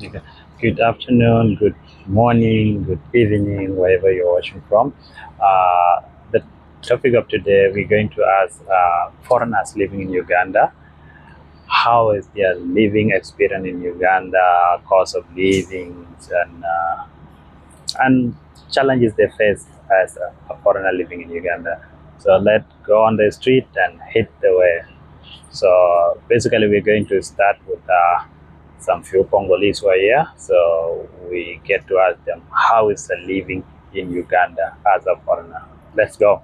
Okay. Good afternoon, good morning, good evening, wherever you're watching from. The topic of today, we're going to ask foreigners living in Uganda, how is their living experience in Uganda, cost of living, and challenges they face as a foreigner living in Uganda. So let's go on the street and hit the way. So basically, we're going to start with some few Congolese who are here. So we get to ask them how is the living in Uganda as a foreigner. Let's go.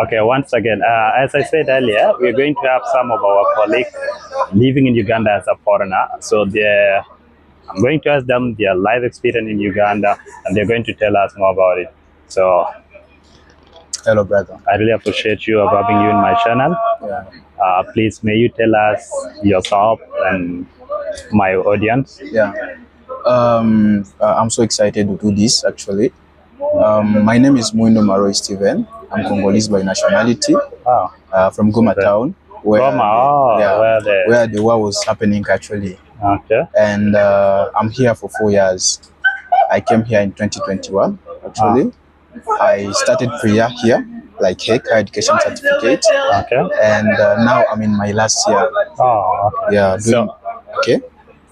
Okay, once again, as I said earlier, we're going to have some of our colleagues living in Uganda as a foreigner. So I'm going to ask them their life experience in Uganda, and they're going to tell us more about it. So Hello, brother. I really appreciate you having you in my channel. Yeah. Please, may you tell us yourself and my audience? Yeah. I'm so excited to do this actually. My name is Muindo Maroi Steven. I'm Congolese by nationality, Oh, from Goma town, where Goma, where the war was happening actually. okay. And I'm here for 4 years. I came here in 2021 actually. I started prayer here, like higher education certificate, Okay. and now I'm in my last year. Oh, okay. Yeah, doing So, okay,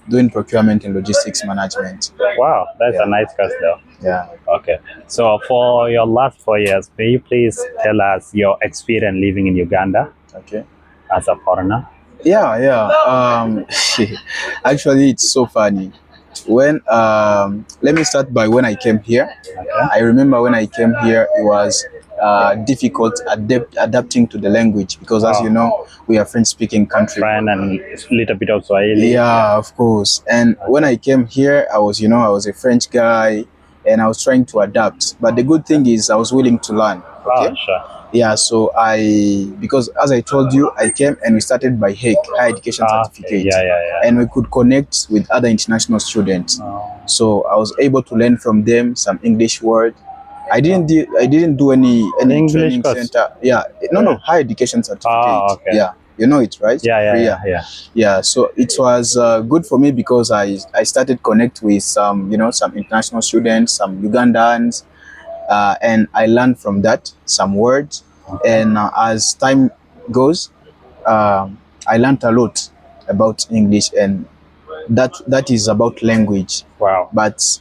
doing procurement and logistics management. wow, that's Yeah. a nice course though. Yeah. Okay. So, for your last 4 years, may you please tell us your experience living in Uganda Okay. as a foreigner? Yeah. Actually, it's so funny. When let me start by when I came here. Okay. I remember when I came here, it was difficult adapting to the language because, as you know, we are French-speaking country. French and a little bit of Swahili. Yeah, of course. And when I came here, I was a French guy, and I was trying to adapt. But the good thing is, I was willing to learn. Okay. Oh, sure. Yeah, so because as I told you, I came and we started by higher education certificate. Yeah. And we could connect with other international students. Oh. So I was able to learn from them some English word. I didn't do any English training course? center. Yeah, no, higher education certificate. Oh, okay. Yeah, you know it, right? Yeah. Yeah, so it was good for me because I started connect with some international students, some Ugandans, and I learned from that some words. And as time goes, I learned a lot about English, and that is about language. Wow. But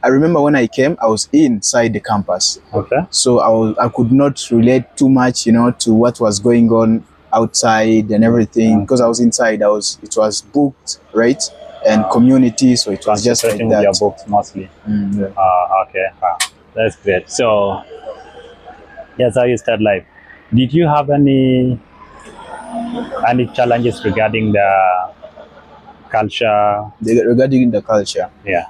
I remember when I came, I was inside the campus, Okay. so I could not relate too much, to what was going on outside and everything because I was inside. It was booked, right, and community, so it was just like Concentrating with your that. books mostly. Yeah. Okay. That's great. So, that's how you start life. Did you have any challenges regarding the culture? Regarding the culture, Yeah.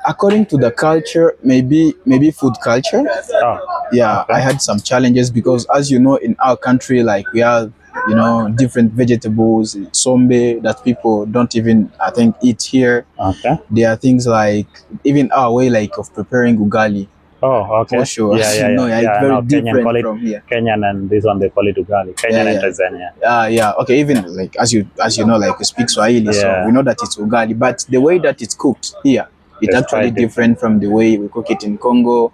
according to the culture, maybe food culture. Oh, Yeah, okay. I had some challenges because, as you know, in our country, like we have, different vegetables, sombe that people don't even, I think, eat here. Okay. There are things like even our way, like of preparing ugali. Oh, okay. For sure. Yeah. You know, it's I very know. Kenyan call different it from here. Kenyan, and this one they call it ugali. Kenyan and Tanzania. Yeah. Okay. Even like as you know, like we speak Swahili, so Yeah. we know that it's ugali. But the way that it's cooked here, it's It's actually quite different from the way we cook it in Congo.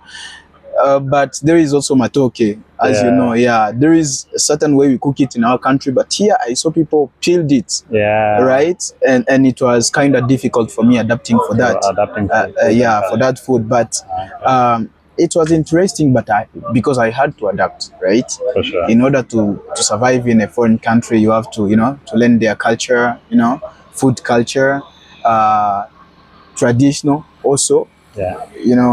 But there is also matoke, as you know. Yeah, there is a certain way we cook it in our country, but here I saw people peeled it. Yeah. Right, and it was kind of difficult for me adapting for that. Adapting to the food Yeah, and for that food, but Okay. it was interesting. But because I had to adapt, right? For sure. In order to survive in a foreign country, you have to to learn their culture, food culture, traditional also. Yeah.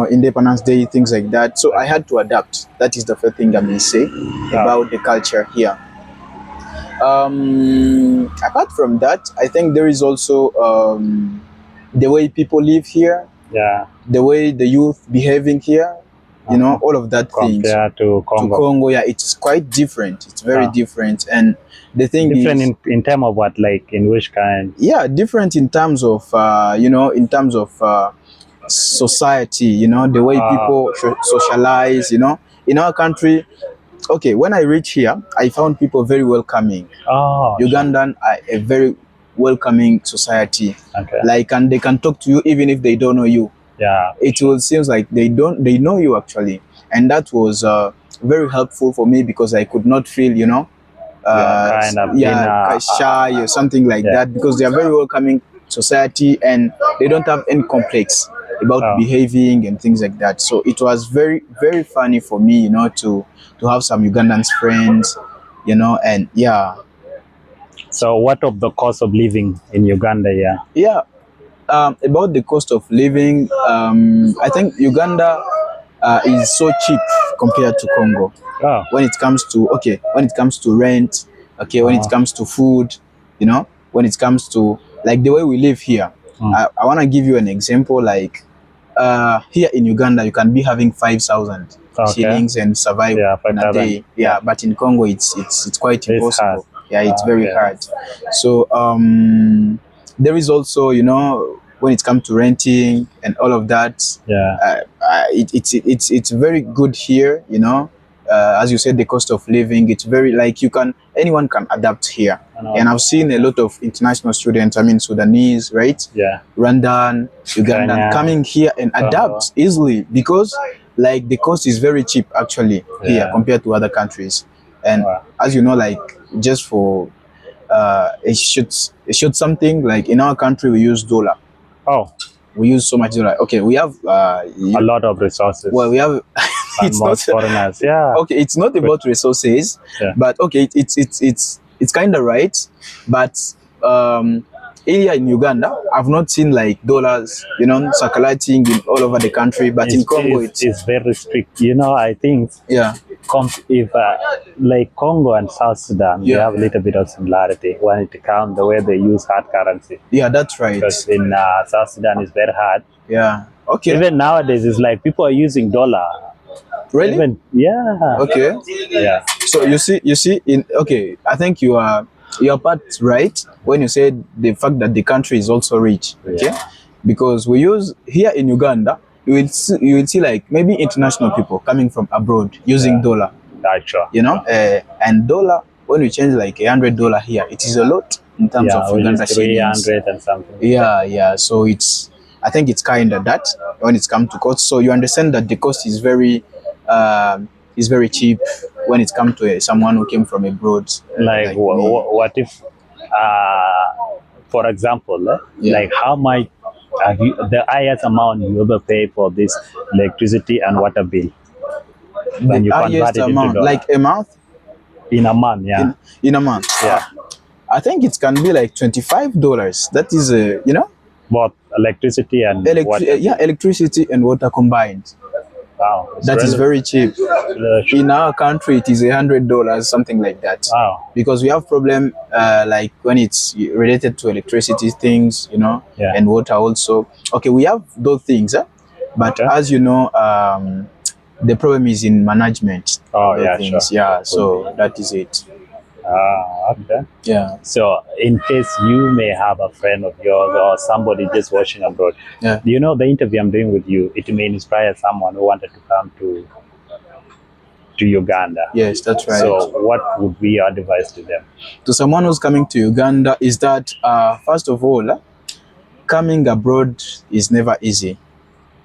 Independence Day, things like that. So I had to adapt. That is the first thing I may say about the culture here. Apart from that, I think there is also the way people live here, Yeah. the way the youth behaving here, all of that things. Compared to Congo. Congo, yeah, it's quite different. It's very different. And the thing Different is, in terms of what, like in which kind? yeah, different in terms of, in terms of society, the way people socialize, in our country. Okay, when I reached here, I found people very welcoming. Oh, Ugandan are a very welcoming society. Okay. Like, and they can talk to you even if they don't know you. Yeah. It will seems like they know you actually, and that was very helpful for me because I could not feel, you know, Yeah. Kind of in shy or something like yeah. that, because they are very welcoming society and they don't have any complex about Oh. behaving and things like that. So it was very very funny for me, you know, to have some Ugandans friends, you know, and yeah. So what of the cost of living in Uganda? Yeah. Yeah, about the cost of living, I think Uganda is so cheap compared to Congo. Oh. When it comes to, okay, when it comes to rent, okay, when it Uh-huh. comes to food, you know, when it comes to like the way we live here. Mm. I want to give you an example. Like here in Uganda, you can be having 5,000 Okay. shillings and survive Yeah. in a 5,000. day. Yeah, but in Congo, it's quite It's hard. impossible. Yeah, it's very Okay. hard. So there is also, you know, when it comes to renting and all of that, Yeah. it's very good here, you know. As you said, the cost of living, it's very like anyone can adapt here. I know. And I've seen a lot of international students, I mean Sudanese, right? Yeah. Rwandan, Ugandan, Kenya. coming here and adapt easily because like the cost is very cheap actually here Yeah. compared to other countries. And Wow. as you know, like just for it should something like in our country we use dollar. Oh, We use so much dollar. Okay, we have a lot of resources. well, we have And it's not most foreigners. Yeah. okay. It's not about resources, Yeah. but okay, it's kind of right. But here in Uganda, I've not seen like dollars, you know, circulating in all over the country. But in Congo, It's very strict. You know, I think yeah, if like Congo and South Sudan, they Yeah. have a little bit of similarity when it comes the way they use hard currency. yeah, that's right. Because in South Sudan, it's very hard. Yeah, okay, Even nowadays, it's like people are using dollar. really, Even yeah. okay. Yeah. So you see, in okay, I think you are part right when you said the fact that the country is also rich. Okay, Yeah. because we use here in Uganda, you will see like maybe international people coming from abroad using Yeah. dollar. That's sure. You know, and dollar when we change like $100 here, it is a lot in terms Yeah, of which Uganda is shillings. 300 and something. Yeah, yeah. So I think it's kind of that when it's come to cost. So you understand that the cost is very cheap when it comes to someone who came from abroad. Like, Me. what if, for example, Yeah. like how much have you, the highest amount you ever pay for this electricity and water bill when The you highest convert it into amount, dollar like a month, in a month? Yeah. in a month. Yeah. I think it can be like $25. That is you know, Both electricity and water. yeah, electricity and water combined. Wow. It's That is very cheap. really cheap. In our country, it is $100, something like that. Wow. Because we have problem like when it's related to electricity things, you know, Yeah. and water also. Okay, we have those things, but Okay. as you know, the problem is in management. Oh, Those yeah, things. sure. Yeah. So that is it. Okay. Yeah. So, in case you may have a friend of yours or somebody just watching abroad, Yeah. you know, the interview I'm doing with you, it may inspire someone who wanted to come to Uganda. Yes, that's right. So, what would be your advice to them? To someone who's coming to Uganda is that first of all, coming abroad is never easy.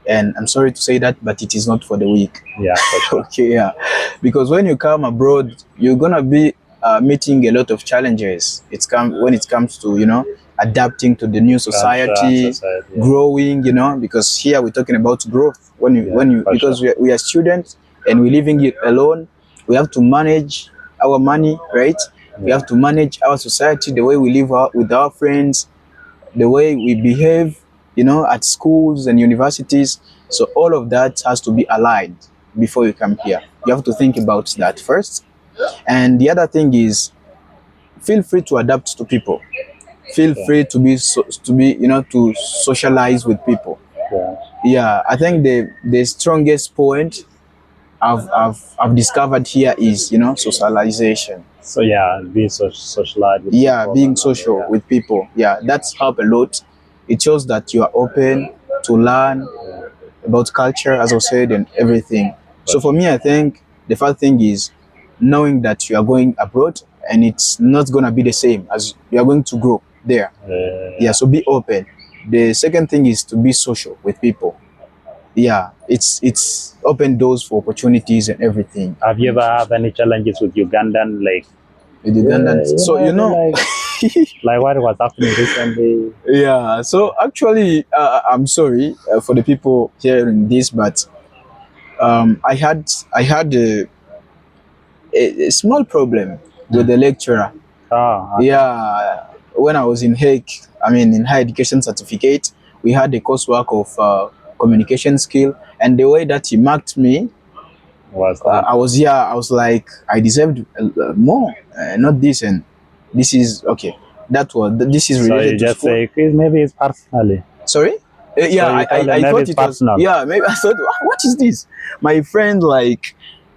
And I'm sorry to say that, but it is not for the weak. Yeah, for sure. Okay, yeah. Because when you come abroad, you're gonna be meeting a lot of challenges. When it comes to, you know, adapting to the new society, society, yeah. growing, you know, because here we're talking about growth. For Because sure. we are students and we're living it alone, we have to manage our money, right? We Yeah. have to manage our society, the way we live with our friends, the way we behave, you know, at schools and universities. So all of that has to be aligned before you come here. You have to think about that first. And the other thing is, feel free to adapt to people. Feel free to be, you know, to socialize with people. Yeah. Yeah, I think the strongest point I've discovered here is, you know, socialization. So, yeah, be socialized with Yeah, people being and all, social yeah. with people. Yeah, that's helped a lot. It shows that you are open to learn about culture, as I said, and everything. So for me, I think the first thing is knowing that you are going abroad and it's not going to be the same as you are going to grow. there. Yeah, so be open. The second thing is to be social with people. Yeah, it's open doors for opportunities and everything. Have you ever had any challenges with Ugandan, like With Ugandans. So you know, like what was happening recently? yeah. So actually, I'm sorry for the people hearing this, but I had a small problem with the lecturer. Oh, okay. Yeah, when I was in Hague, I mean in higher education certificate, we had a coursework of communication skill, and the way that he marked me, I was like, I deserved more, not this, and this is okay. This is So related you to just school. say maybe it's personally. Sorry. So Yeah, you told him I maybe thought it's it was, personal. yeah, maybe I thought, what is this? My friend, like,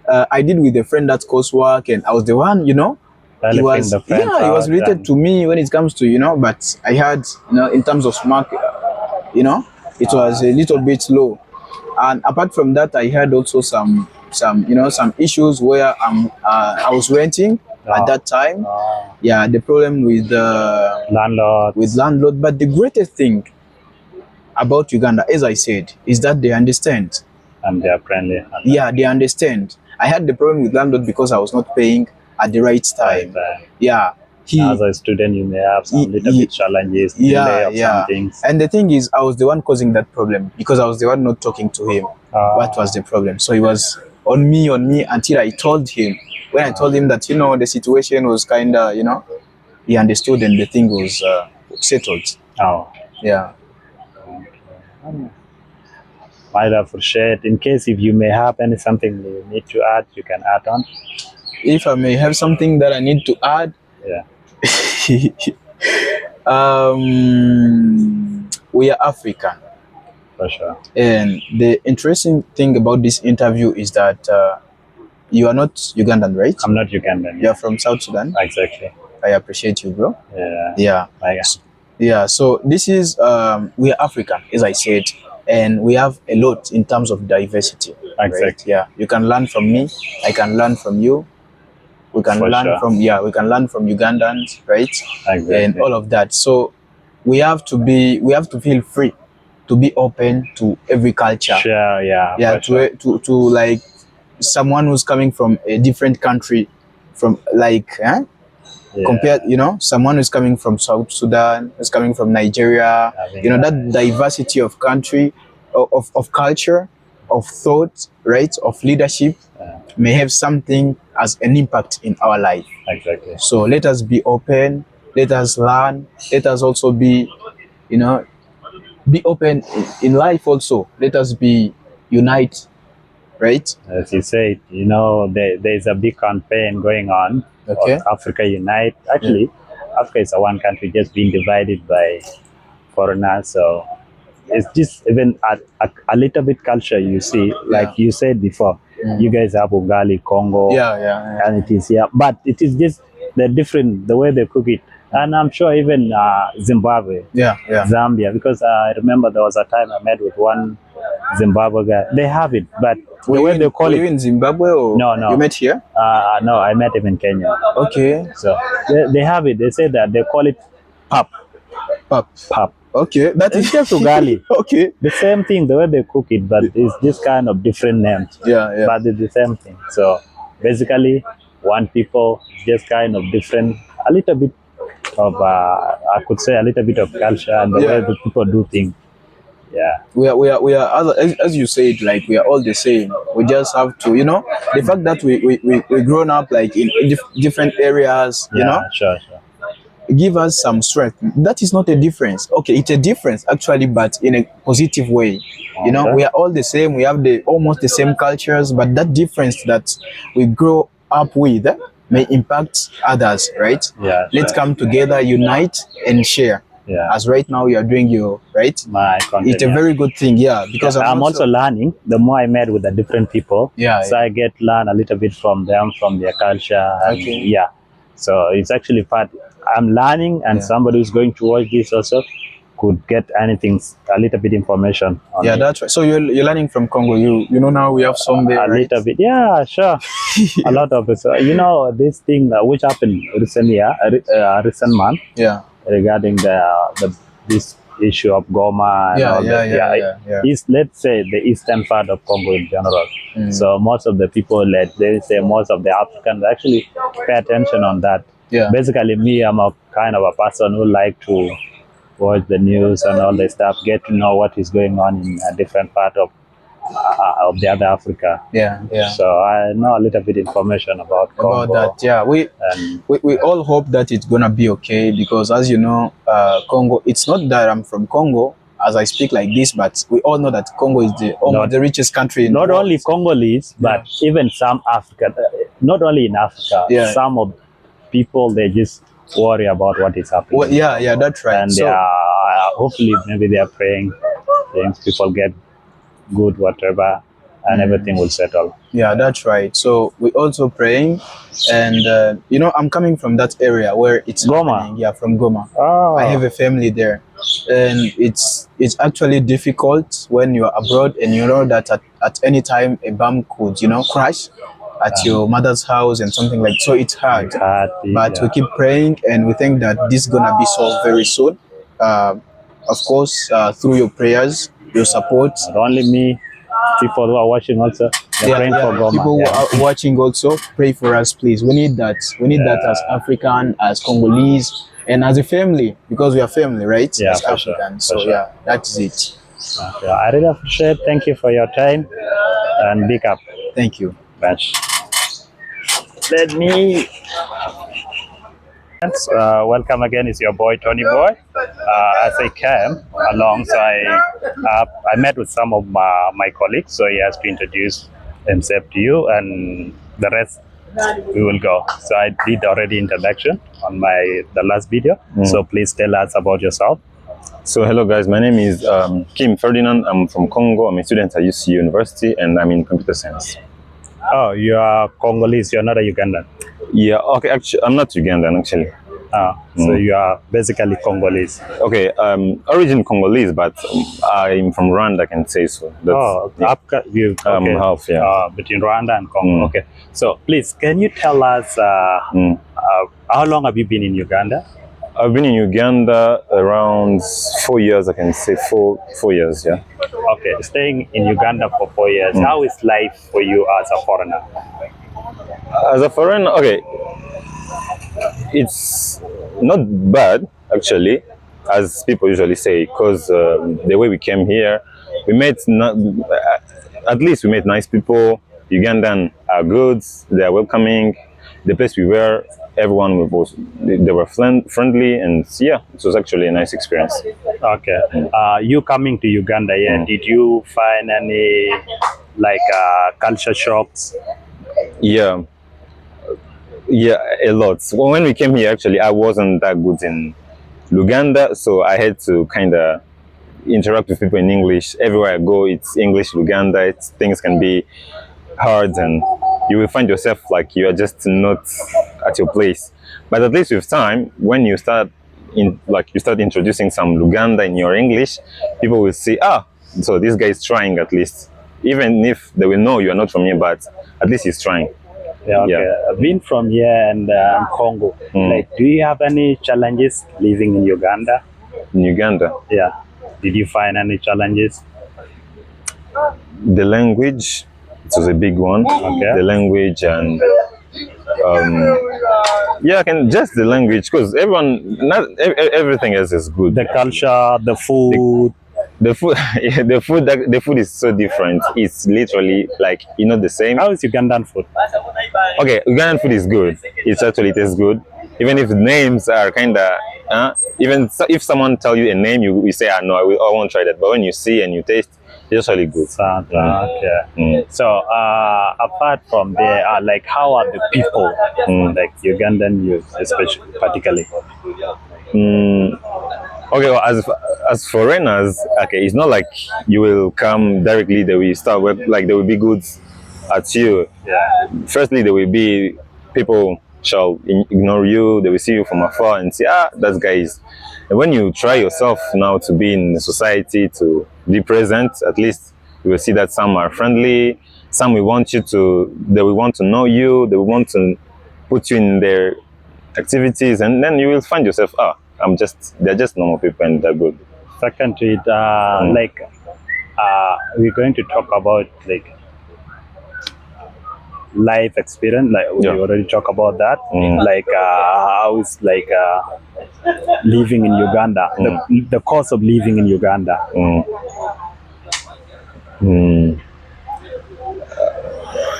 I did with a friend that coursework, and I was the one, he Helping was, the friends yeah, he was out related and to me when it comes to, but I had, in terms of mark, it was a little bit low. And apart from that, I had also some issues where I was renting at that time. Yeah, the problem with landlords landlord. But the greatest thing about Uganda, as I said, is that they understand. and they are friendly. Yeah, they understand. I had the problem with landlord because I was not paying at the right time. Yeah, As a student, you may have some little bit challenges, delay of some things. And the thing is, I was the one causing that problem because I was the one not talking to him. What was the problem? So he was on me until I told him. When I told him that the situation was kind of he understood and the thing was settled. Oh, Yeah. I'd appreciate, in case if you may have any something you need to add, you can add on. If I may have something that I need to add, Yeah, we are African. for sure. And the interesting thing about this interview is that you are not Ugandan, right? I'm not Ugandan. You're from South Sudan. Exactly. I appreciate you, bro. Yeah. Yeah. Yeah. So this is we are African, as I said, and we have a lot in terms of diversity. Exactly. Right? Yeah. You can learn from me. I can learn from you. We can learn from we can learn from Ugandans, right? Exactly. And all of that. So we have to feel free to be open to every culture. Sure, yeah. To like someone who's coming from a different country, from like compared, someone who's coming from South Sudan, who's coming from Nigeria, that diversity of country, of culture, of thought, right, of leadership may have something as an impact in our life. Exactly. So let us be open, let us learn, let us also be, be open in life also. Let us be unite, right? As you said, there's a big campaign going on. Okay. Africa Unite. Actually, Africa is a one country just being divided by foreigners. So it's just even a little bit culture, you see, like you said before. You guys have Ugali, Congo, and it is but it is just the way they cook it. And I'm sure even Zimbabwe, Zambia, because I remember there was a time I met with one Zimbabwe guy. They have it, but the way they call it. Were you in Zimbabwe or No. You met here? No, I met him in Kenya. Okay. So they have it. They say that they call it pap. Pap. Okay, that is just ugali. Okay. The same thing, the way they cook it, but it's just kind of different names. Yeah. But it's the same thing. So basically, one people, just kind of different, a little bit of, I could say a little bit of culture and the way the people do things. Yeah. We are as you said, like we are all the same. We just have to, the fact that we grown up like in different areas, Sure. give us some strength. That is not a difference. Okay, it's a difference actually, but in a positive way. We are all the same. We have almost the same cultures, but that difference that we grow up with may impact others, right? Yeah. Let's come together, unite, and share. Yeah. As right now you are doing your my content, it's a very good thing, because I'm also learning. The more I met with the different people, so I learn a little bit from them, from their culture, and so it's actually part. I'm learning, and somebody who's going to watch this also could get anything, a little bit information on it. That's right. So you're learning from Congo. You know now we have some there, a little bit, sure. A lot of it. So, this thing which happened recently, recent month. regarding the this issue of Goma and all that. Yeah. East, let's say the eastern part of Congo in general. So most of the people, let they say most of the Africans actually pay attention on that. Yeah. Basically, me, I'm a kind of a person who like to watch the news and all the stuff, get to know what is going on in a different part of the other Africa. Yeah. So I know a little bit information about Congo. About that, yeah. And We all hope that it's gonna be okay, because as you know, Congo. It's not that I'm from Congo as I speak like this, but we all know that Congo is the richest country in not the world. only Congolese, but even some African, not only in Africa, Yeah. some of people, they just worry about what is happening. Well, yeah, that's right. And So they are, hopefully, maybe they are praying, things people get good, whatever, and everything will settle. yeah, that's right. So we also praying, and you know, I'm coming from that area where it's Goma? happening. Yeah, from Goma. Oh, I have a family there, and it's actually difficult when you're abroad and you know that at any time a bomb could, you know, crash at your mother's house and something like. So it's hard, but we keep praying and we think that this is gonna be solved very soon. Of course, through your prayers, your support. not only me, people who are watching also, they're praying for Goma. People who are watching also, pray for us, please. We need that. We need that as African, as Congolese, and as a family, because we are family, right? Yeah, as for Africans. sure. So yeah, that's it. Okay. I really appreciate. Thank you for your time and big up. Thank you. Batch. Let me. Welcome again. It's your boy Tony Boy. As I came along, so I met with some of my colleagues. So he has to introduce himself to you, and the rest we will go. So I did already introduction on the last video. So please tell us about yourself. So hello guys, my name is Kim Ferdinand. I'm from Congo. I'm a student at UC University and I'm in computer science. Oh, you are Congolese, you're not a Ugandan. Yeah, okay, actually, I'm not Ugandan actually. So you are basically Congolese. Okay, origin Congolese, but I'm from Rwanda, I can say so. Okay. Half, yeah. Between Rwanda and Congo. Okay. So please, can you tell us how long have you been in Uganda? I've been in Uganda around 4 years, I can say 4 years, yeah. Okay, staying in Uganda for 4 years. How is life for you as a foreigner? As a foreigner, okay, it's not bad actually, as people usually say, because the way we came here, we met at least we met nice people. Ugandan are good, they are welcoming. The place we were, everyone was they were friendly, and yeah, it was actually a nice experience. Okay, you coming to Uganda, did you find any like culture shocks? Yeah, a lot. Well, when we came here, actually, I wasn't that good in Luganda, so I had to kind of interact with people in English. Everywhere I go, it's English, Luganda. Things can be hard, and you will find yourself like you are just not at your place. But at least with time, when you start introducing some Luganda in your English, people will see, so this guy is trying at least. Even if they will know you are not from here, but at least he's trying. Yeah, okay. Yeah. Being from here and Congo, like, do you have any challenges living in Uganda? In Uganda? Yeah. Did you find any challenges? The language, it was a big one. Okay. The language and just the language, because everything else is good. The culture, the food. The food is so different. It's literally like the same. How is Ugandan food? Okay, Ugandan food is good. It tastes good. Even if the names are kind of, even if someone tell you a name, you say, no, I won't try that. But when you see and you taste, it's really good. Okay. So apart from there, like, how are the people, like Ugandan youth, especially particularly? Okay, well, as foreigners, okay, it's not like you will come directly. They will start work, like they will be good at you. Yeah. Firstly, there will be people shall ignore you. They will see you from afar and say, that guy is. And when you try yourself now to be in society, to be present, at least you will see that some are friendly. Some will want you to. They will want to know you. They will want to put you in their activities, and then you will find yourself, they're just normal people and they're good. Second to it, like we're going to talk about like life experience. Like we Yeah. already talk about that. Like how is like living in Uganda, the cost of living in Uganda.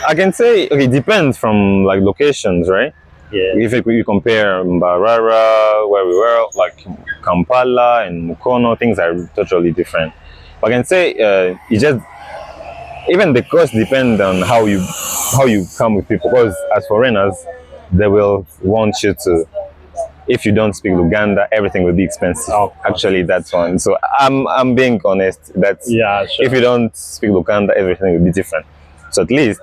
I can say okay, it depends from like locations, right? Yeah. If we compare Mbarara, where we were, like Kampala and Mukono, things are totally different. But I can say it just even the cost depends on how you come with people. Because as foreigners, they will want you to. If you don't speak Luganda, everything will be expensive. Oh, Actually, that's one. So I'm being honest. That's Yeah, sure. if you don't speak Luganda, everything will be different. So at least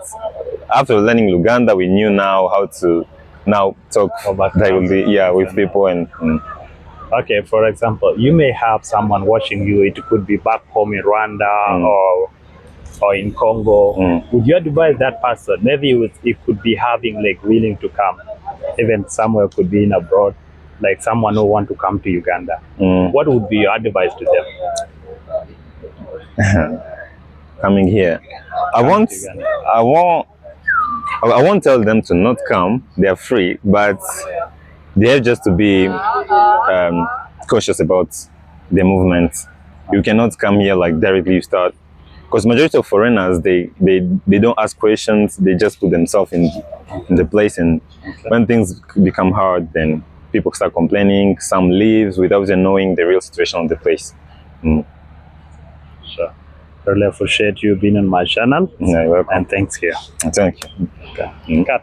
after learning Luganda, we knew now how to now talk directly, with people and. Okay, for example, you may have someone watching you. It could be back home in Rwanda or in Congo. Would you advise that person? Maybe it could be having like willing to come, even somewhere could be in abroad, like someone who want to come to Uganda. What would be your advice to them? Coming here, I to won't tell them to not come. They're free, but they have just to be cautious about their movements. You cannot come here like directly you start, because majority of foreigners they don't ask questions. They just put themselves in the place, and when things become hard, then people start complaining. Some leaves without even knowing the real situation of the place. Sure. Really appreciate you being on my channel. Yeah, you're welcome. And thanks here. Thank you. Okay. Cut.